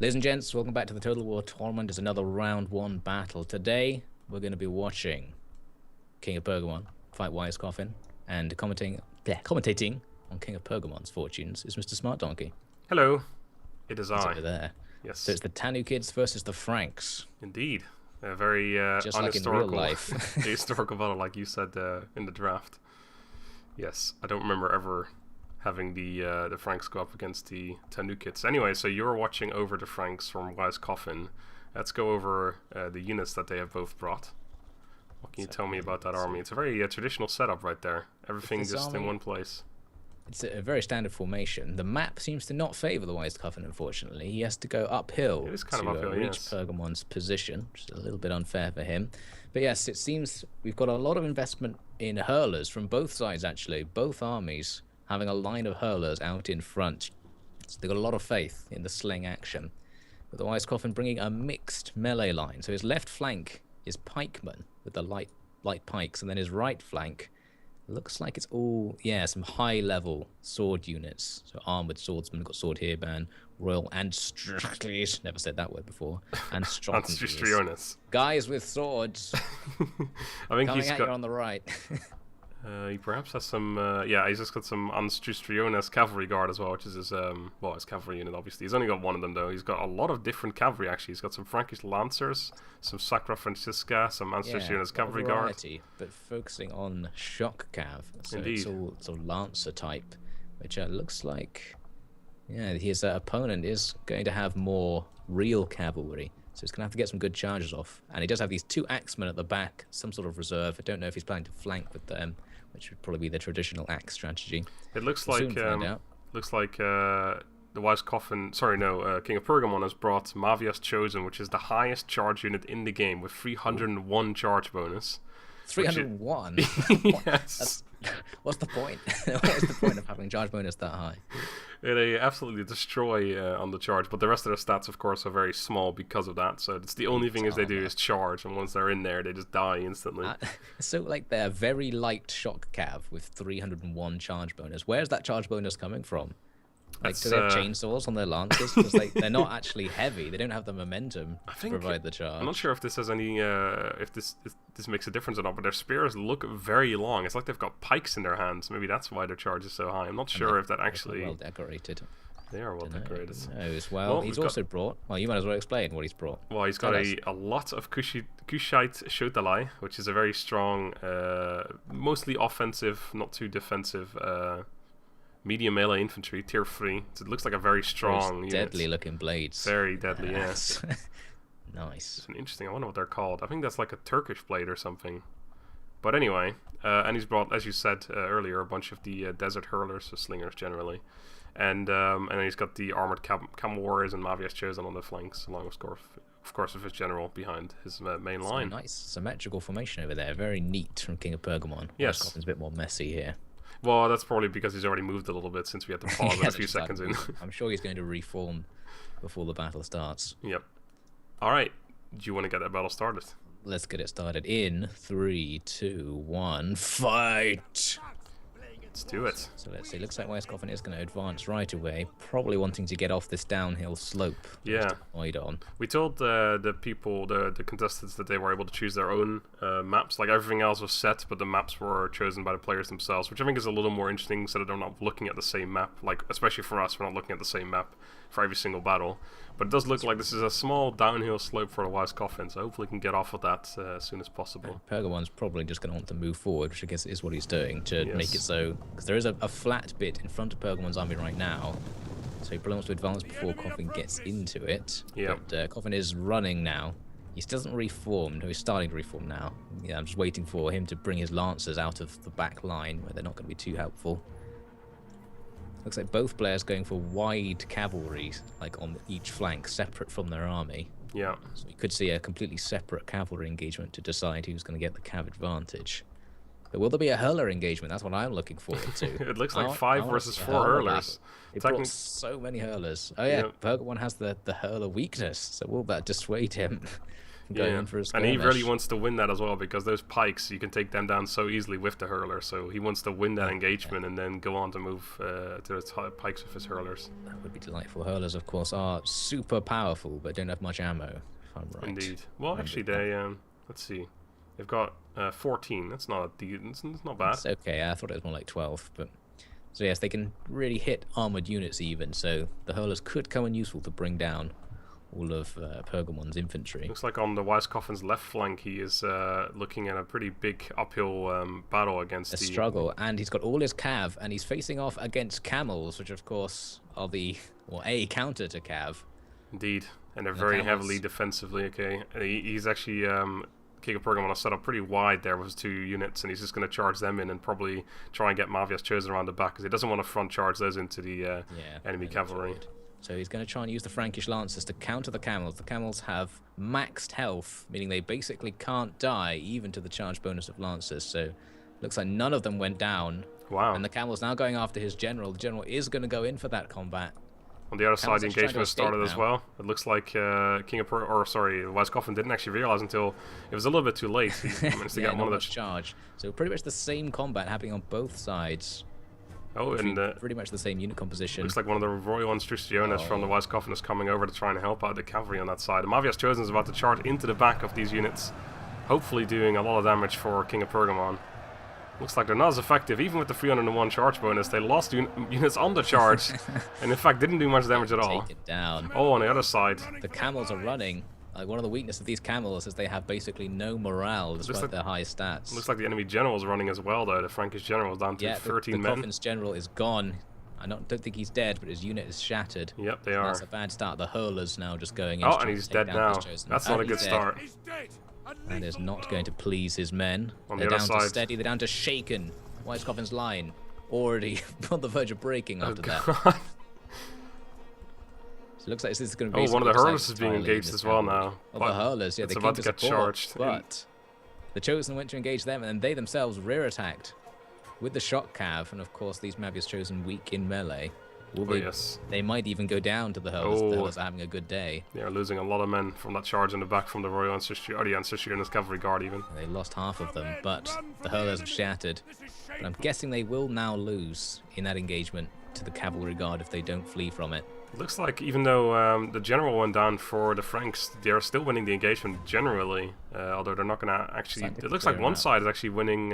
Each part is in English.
Ladies and gents, welcome back to the Total War Tournament. It's another round one battle. Today, we're going to be watching King of Pergamon fight Wise Coffin, and commentating on King of Pergamon's fortunes is MrSmartDonkey. Hello, it is He's I. over there. Yes. So it's the Tanu kids versus the Franks. Indeed. A very Just like in real life. historical battle, like you said in the draft. Yes, I don't remember ever having the Franks go up against the Tanukids. Anyway, so you're watching over the Franks from Wise Coffin. Let's go over the units that they have both brought. What can you tell me about that army? It's a very traditional setup right there. Everything just in one place. It's a very standard formation. The map seems to not favour the Wise Coffin, unfortunately. He has to go uphill It is kind to of uphill, reach yes. Pergamon's position, which is a little bit unfair for him. But yes, it seems we've got a lot of investment in hurlers from both sides, actually. Both armies having a line of hurlers out in front. So they've got a lot of faith in the sling action. But the Wise Coffin bringing a mixed melee line. So his left flank is pikemen with the light pikes, and then his right flank looks like it's all, some high-level sword units. So armored swordsmen, got sword hairband, royal anstrutries, never said that word before, Anstrutries. Guys with swords. I think Coming he's at got. you on the right. He perhaps has some. He's just got some Anstrustriones cavalry guard as well, which is his his cavalry unit. Obviously, he's only got one of them though. He's got a lot of different cavalry actually. He's got some Frankish lancers, some Sacra Francisca, some Anstrustriones cavalry guard. But focusing on shock cav. So Indeed. it's all sort of lancer type, which looks like, his opponent is going to have more real cavalry. So he's going to have to get some good charges off. And he does have these two axemen at the back, some sort of reserve. I don't know if he's planning to flank with them, which would probably be the traditional axe strategy. It looks We'll like soon find out. the Wise Coffin. King of Pergamon has brought Mavia's Chosen, which is the highest charge unit in the game with 301 charge bonus. 301? Yes. What's the point? What is the point of having charge bonus that high? They absolutely destroy on the charge, but the rest of their stats, of course, are very small because of that. So it's the only thing is they do is charge, and once they're in there, they just die instantly. So, like, they're very light shock cav with 301 charge bonus. Where's that charge bonus coming from? Like, do they have chainsaws on their lances? Because they're not actually heavy. They don't have the momentum to provide the charge. I'm not sure if this has any, if this makes a difference or not, but their spears look very long. It's like they've got pikes in their hands. Maybe that's why their charge is so high. I'm not sure if that actually... well decorated. They are well decorated. Well, he's also brought... Well, you might as well explain what he's brought. Well, he's got a lot of Kushite Shotalai, which is a very strong, mostly offensive, not too defensive... medium melee infantry, tier 3. So it looks like a very strong unit. Deadly looking blades. Very deadly, yes. Nice. It's an interesting, I wonder what they're called. I think that's like a Turkish blade or something. But anyway, and he's brought, as you said earlier, a bunch of the desert hurlers, so slingers generally. And then he's got the armored camel warriors and Mavia's Chosen on the flanks, along with, of course, with his general behind his main line. Nice symmetrical formation over there. Very neat from King of Pergamon. Yes. Coffin's a bit more messy here. Well, that's probably because he's already moved a little bit since we had to pause it a few seconds in. I'm sure he's going to reform before the battle starts. Yep. All right. Do you want to get that battle started? Let's get it started in 3, 2, 1, fight! Let's do it. So let's see. Looks like Wise Coffin is going to advance right away, probably wanting to get off this downhill slope. Yeah. On. We told the people, the contestants, that they were able to choose their own maps. Like, everything else was set, but the maps were chosen by the players themselves, which I think is a little more interesting, so that they're not looking at the same map. Like, especially for us, we're not looking at the same map for every single battle. But it does look like this is a small downhill slope for the Wise Coffin, so hopefully we can get off of that as soon as possible. Pergamon's probably just going to want to move forward, which I guess is what he's doing, to make it so... Because there is a flat bit in front of Pergamon's army right now, so he probably wants to advance before Coffin gets into it. Yeah. But Coffin is running now. He doesn't reform. He's starting to reform now. Yeah, I'm just waiting for him to bring his lancers out of the back line, where they're not going to be too helpful. Looks like both players going for wide cavalry, like on each flank, separate from their army. Yeah. So you could see a completely separate cavalry engagement to decide who's going to get the cav advantage. But will there be a hurler engagement? That's what I'm looking forward to. It looks like 5 versus 4 hurlers. It brought so many hurlers. Oh yeah, Pergamon has the hurler weakness, so will that dissuade him going in for a and skirmish. he really wants to win that as well, because those pikes, you can take them down so easily with the hurler, so he wants to win that engagement and then go on to move to the pikes with his hurlers. That would be delightful. Hurlers, of course, are super powerful, but don't have much ammo, if I'm right. Indeed. Well, actually, they, let's see, they've got 14. That's not it's not bad. It's okay, I thought it was more like 12, but... So yes, they can really hit armored units even, so the hurlers could come in useful to bring down all of Pergamon's infantry. Looks like on the Wise Coffin's left flank, he is looking at a pretty big uphill battle against a struggle, and he's got all his cav, and he's facing off against camels, which of course are a counter to cav. Indeed, and they're very heavily defensively. Okay, he's actually King of Pergamon has set up pretty wide there with his 2 units, and he's just going to charge them in and probably try and get Mavias chosen around the back, because he doesn't want to front charge those into the enemy cavalry. So he's going to try and use the Frankish lancers to counter the camels. The camels have maxed health, meaning they basically can't die, even to the charge bonus of lancers. So looks like none of them went down. Wow. And the camel's now going after his general. The general is going to go in for that combat. On the other side, the engagement has started as well. It looks like Wise Coffin didn't actually realize until it was a little bit too late. He managed to get one of the charge. So pretty much the same combat happening on both sides. Oh, and pretty much the same unit composition. Looks like one of the Royal Instrucciones from the Wise Coffin is coming over to try and help out the cavalry on that side. And Mavias Chosen is about to charge into the back of these units, hopefully doing a lot of damage for King of Pergamon. Looks like they're not as effective, even with the 301 charge bonus. They lost units on the charge, and in fact didn't do much damage at all. Take it down. Oh, on the other side, the camels are running. Like, one of the weaknesses of these camels is they have basically no morale despite their high stats. Looks like the enemy general is running as well, though. The Frankish general is down to 13 men. The Coffin's general is gone. I don't think he's dead, but his unit is shattered. Yep, they are. That's a bad start. The hurlers now just going in. Oh, and he's dead now. That's not a good start. That is not going to please his men. They're down to steady. They're down to shaken. Wise Coffin's line already on the verge of breaking after that. So it looks like this is going to be... Oh, one of the hurlers is being engaged as well now. Oh, the hurlers, yeah, they about to get charged. But the Chosen went to engage them, and then they themselves rear attacked with the shock cav, and of course these Mavias Chosen weak in melee. They might even go down to the hurlers. The hurlers are having a good day. They are losing a lot of men from that charge in the back from the Royal Instrucciones cavalry guard even. They lost half of them, but the hurlers have shattered. But I'm guessing they will now lose in that engagement to the cavalry guard if they don't flee from it. It looks like even though the general went down for the Franks, they're still winning the engagement generally, although they're not going to actually... It looks like one side is actually winning...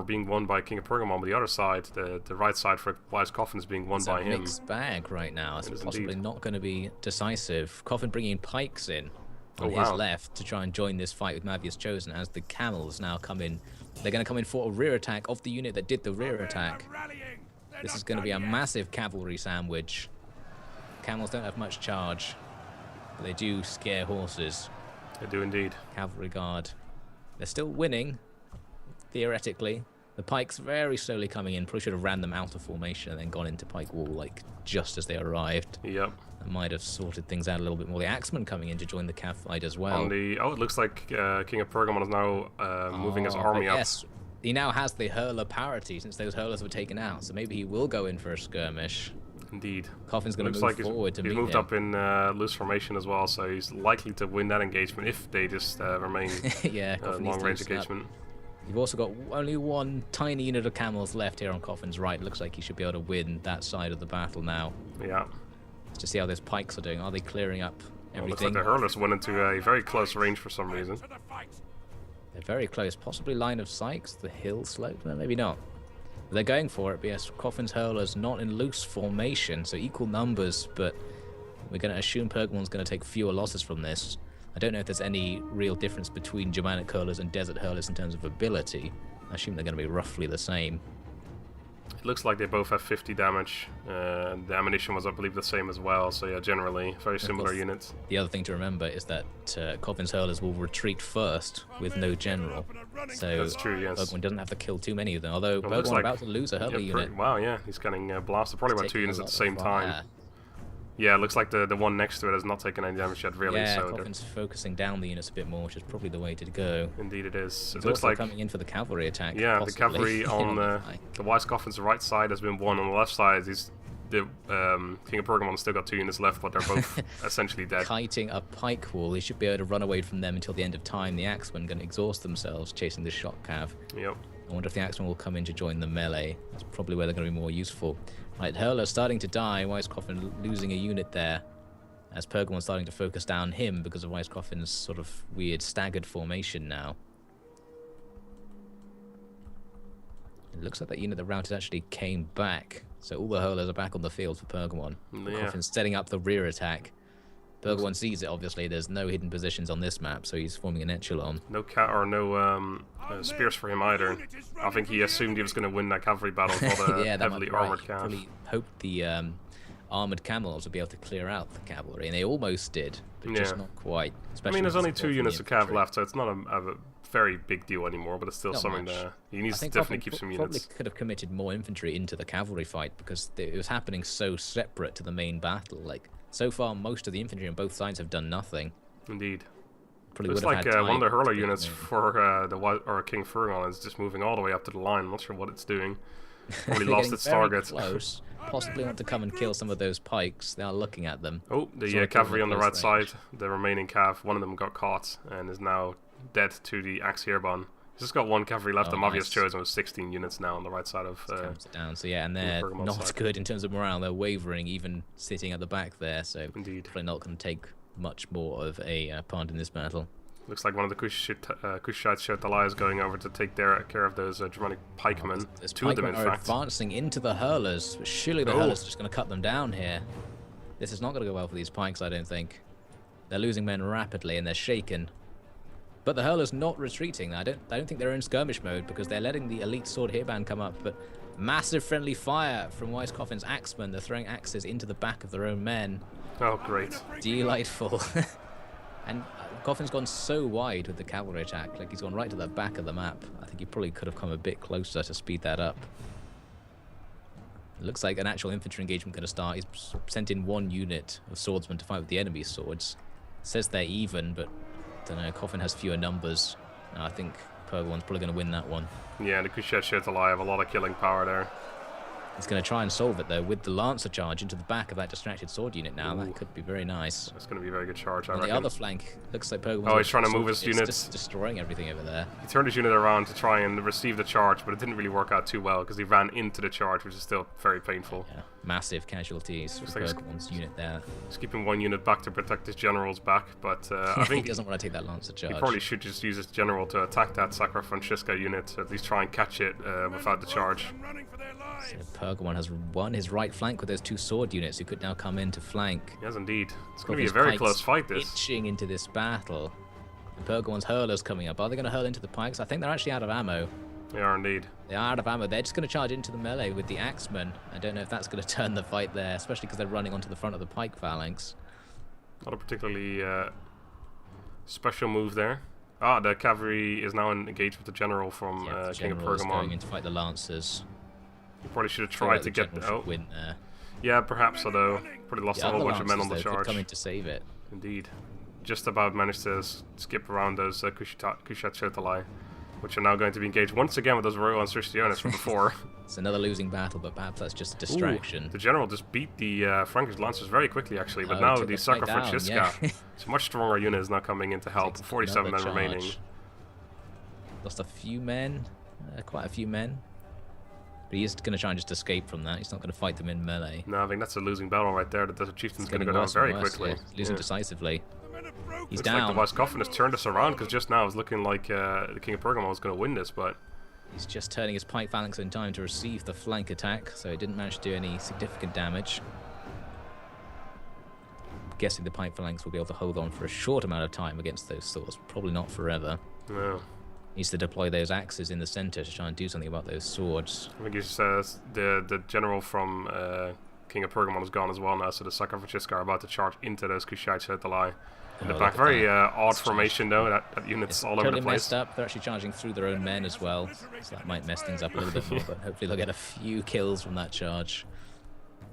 being won by King of Pergamon, but the other side, the right side for Wise Coffin, is being won by him. It's a mixed bag right now. It's possibly not going to be decisive. Coffin bringing pikes in on his left to try and join this fight with Mavias Chosen as the camels now come in. They're going to come in for a rear attack of the unit that did the rear attack. This is going to be a massive cavalry sandwich. Camels don't have much charge, but they do scare horses. They do indeed. Cavalry guard. They're still winning. Theoretically, the pikes very slowly coming in. Probably should have ran them out of formation and then gone into pike wall like just as they arrived. Yep. That might have sorted things out a little bit more. The axemen coming in to join the cav fight as well. It looks like King of Pergamon is now moving his army up. Yes, he now has the hurler parity since those hurlers were taken out. So maybe he will go in for a skirmish. Indeed. Coffin's going to move forward to meet him. He's moved up in loose formation as well, so he's likely to win that engagement if they just remain long-range engagement. You've also got only one tiny unit of camels left here on Coffin's right. Looks like he should be able to win that side of the battle now. Yeah. Let's just see how those pikes are doing. Are they clearing up everything? Looks like the hurlers went into a very close range for some reason. They're very close. Possibly line of sight. The hill slope? No, maybe not. But they're going for it. But yes, Coffin's hurlers not in loose formation, so equal numbers. But we're going to assume Pergamon's going to take fewer losses from this. I don't know if there's any real difference between Germanic hurlers and desert hurlers in terms of ability. I assume they're going to be roughly the same. It looks like they both have 50 damage. The ammunition was, I believe, the same as well. So yeah, generally, very similar units. The other thing to remember is that Coffin's hurlers will retreat first with no general. So that's true, yes. Pergamon doesn't have to kill too many of them. Although Pergamon's about to lose a hurler unit. Wow, yeah, he's getting blasted. Probably about 2 units at the same time. Yeah, it looks like the one next to it has not taken any damage yet, really. Yeah, so Coffin's focusing down the units a bit more, which is probably the way to go. Indeed it is. It looks like coming in for the cavalry attack. Yeah, possibly. the cavalry on the Wise Coffin's right side has been won. On the left side, he's the King of Pergamon still got 2 units left, but they're both essentially dead. Kiting a pike wall, he should be able to run away from them until the end of time. The Axemen going to exhaust themselves chasing the shot cav. Yep. I wonder if the Axemen will come in to join the melee. That's probably where they're going to be more useful. Right, Hurler starting to die. Wise Coffin losing a unit there. As Pergamon's starting to focus down him because of Wise Coffin's sort of weird staggered formation now. It looks like that unit that routed actually came back. So all the hurlers are back on the field for Pergamon. Yeah. Coffin's setting up the rear attack. Pergamon sees it, obviously. There's no hidden positions on this map, so he's forming an echelon. No spears for him either. I think he assumed he was going to win that cavalry battle for the yeah, heavily armored cav. Probably hoped the armored camels would be able to clear out the cavalry, and they almost did, but just not quite. I mean, there's only 2 units of cav left, so it's not a very big deal anymore, but it's still something that he needs to definitely keep some units. Probably could have committed more infantry into the cavalry fight because it was happening so separate to the main battle. Like, so far, most of the infantry on both sides have done nothing. Indeed. Probably Looks like one of the hurler units for the King Pergamon is just moving all the way up to the line. I'm not sure what it's doing. Probably lost its target. Close. Possibly want to come and kill some of those pikes. They are looking at them. Oh, the cavalry on the right side, the remaining cav, one of them got caught and is now dead to the Axe Herbon. He's just got 1 cavalry left. The Mavia's chosen with 16 units now on the right side of down. So yeah, and they're not good in terms of morale. They're wavering, even sitting at the back there. So probably not going to take much more of a part in this battle. Looks like one of the Kushite Shotalai is going over to take care of those Germanic pikemen. There's 2 of them, in fact. Advancing into the hurlers. Surely the hurlers are just going to cut them down here. This is not going to go well for these pikes, I don't think. They're losing men rapidly and they're shaken. But the hurlers not retreating. I don't think they're in skirmish mode because they're letting the elite sword hairband come up. But massive friendly fire from Wise Coffin's axemen. They're throwing axes into the back of their own men. Oh, great. Delightful. And Coffin's gone so wide with the cavalry attack. Like, he's gone right to the back of the map. I think he probably could have come a bit closer to speed that up. It looks like an actual infantry engagement going to start. He's sent in 1 unit of swordsmen to fight with the enemy's swords. It says they're even, but I don't know. Coffin has fewer numbers. I think Pergamon's probably going to win that one. Yeah, the Kushite Shotalai have a lot of killing power there. He's going to try and solve it, though, with the Lancer charge into the back of that distracted sword unit now. That could be very nice. That's going to be a very good charge, I reckon. The other flank looks like Pergamon's he's trying to move his units. Just destroying everything over there. He turned his unit around to try and receive the charge, but it didn't really work out too well because he ran into the charge, which is still very painful. Yeah, massive casualties for Pergamon's unit there. He's keeping 1 unit back to protect his general's back, but I think he doesn't want to take that Lancer charge. He probably should just use his general to attack that Sacra Francisca unit, at least try and catch it without the charge. So Pergamon has won his right flank with those 2 sword units who could now come in to flank. Yes, indeed. It's going to be a very close fight, this. Itching into this battle. And Pergamon's hurlers coming up. Are they going to hurl into the pikes? I think they're actually out of ammo. They are indeed. They are out of ammo. They're just going to charge into the melee with the axemen. I don't know if that's going to turn the fight there, especially because they're running onto the front of the pike phalanx. Not a particularly special move there. Ah, the cavalry is now engaged with the general from King of Pergamon. Going in to fight the Lancers. He probably should have tried to get win there. Yeah, perhaps, although probably lost a whole bunch of men on the charge. Coming to save it. Indeed. Just about managed to skip around those Kushite Shotalai, which are now going to be engaged once again with those Royal Insurrectionis from before. It's another losing battle, but perhaps that's just a distraction. Ooh, the general just beat the Frankish Lancers very quickly, actually, but now the Sacra Francisca, it's a much stronger unit, is now coming in to help. 47 men remaining. Lost a few men, quite a few men. But he is going to try and just escape from that. He's not going to fight them in melee. No, I think that's a losing battle right there. The Desert Chieftain's going to go down very quickly. Yeah. Losing decisively. He's Looks down. Like the Wise Coffin has turned us around, because just now it was looking like the King of Pergamon was going to win this, but... He's just turning his pike phalanx in time to receive the flank attack, so he didn't manage to do any significant damage. I'm guessing the pike phalanx will be able to hold on for a short amount of time against those swords. Probably not forever. No. Needs to deploy those axes in the center to try and do something about those swords. I think he says the general from King of Pergamon is gone as well now, so the Sacra Francisca are about to charge into those Kushite Shotalai in the back. Very odd formation though, that unit's all over the place. Messed up. They're actually charging through their own men as well, so that might mess things up a little bit more, but hopefully they'll get a few kills from that charge.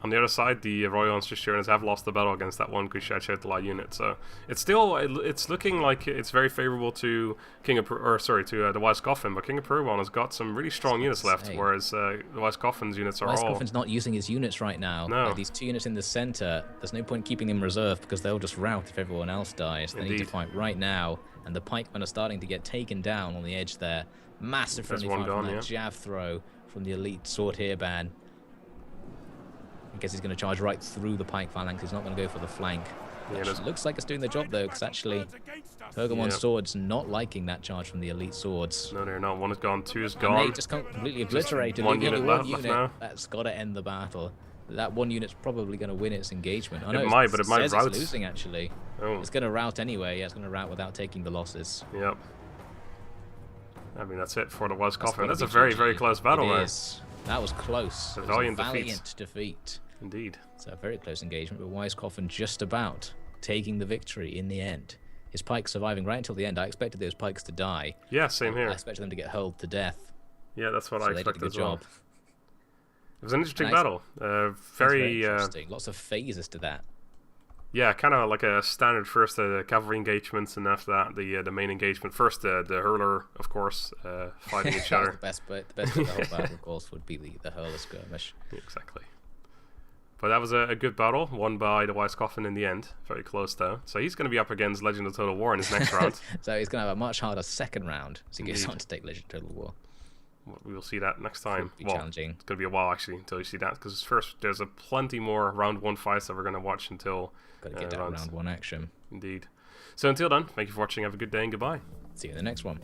On the other side, the Royal Justurians have lost the battle against that one Kushach Attila unit, so it's still it's looking like it's very favorable to the Wise Coffin, but King of Pergamon has got some really strong units left, whereas the Wise Coffin's units are Wise Coffin's not using his units right now. No. Like, these 2 units in the center, there's no point keeping in reserve because they'll just rout if everyone else dies. They need to fight right now, and the pikemen are starting to get taken down on the edge there. Massive friendly fire from that jab throw from the elite sword hairband. I guess he's going to charge right through the pike phalanx. He's not going to go for the flank. Yeah, it looks like it's doing the job though, because actually Pergamon's swords not liking that charge from the elite swords. No, they're not. One is gone, 2 is gone. And they just completely obliterated. One unit left now. That's got to end the battle. That one unit's probably going to win its engagement. I know it might, but it might rout. It's losing actually. Oh. It's going to rout anyway. Yeah, it's going to rout without taking the losses. Yep. I mean, that's it for the Wise Coffin. That's a very, very close battle. It is. That was close. A valiant defeat. Indeed. It's a very close engagement, but Wise Coffin just about taking the victory in the end. His pikes surviving right until the end. I expected those pikes to die. Yeah, same here. I expected them to get hurled to death. Yeah, that's what I expected as well. Job. It was an interesting battle. Very interesting. Lots of phases to that. Yeah, kind of like a standard first cavalry engagements, and after that the main engagement. First the hurler, of course, fighting each other. The best bit of the whole battle, of course, would be the hurler skirmish. Exactly. But that was a good battle, won by the Wise Coffin in the end. Very close though. So he's going to be up against Legend of Total War in his next round. So he's going to have a much harder second round as he goes on to take Legend of Total War. We will see that next time. Challenging. It's going to be a while actually until you see that, because first there's plenty more round 1 fights that we're going to watch until got to get that round 1 action. Indeed. So until then, thank you for watching. Have a good day and goodbye. See you in the next one.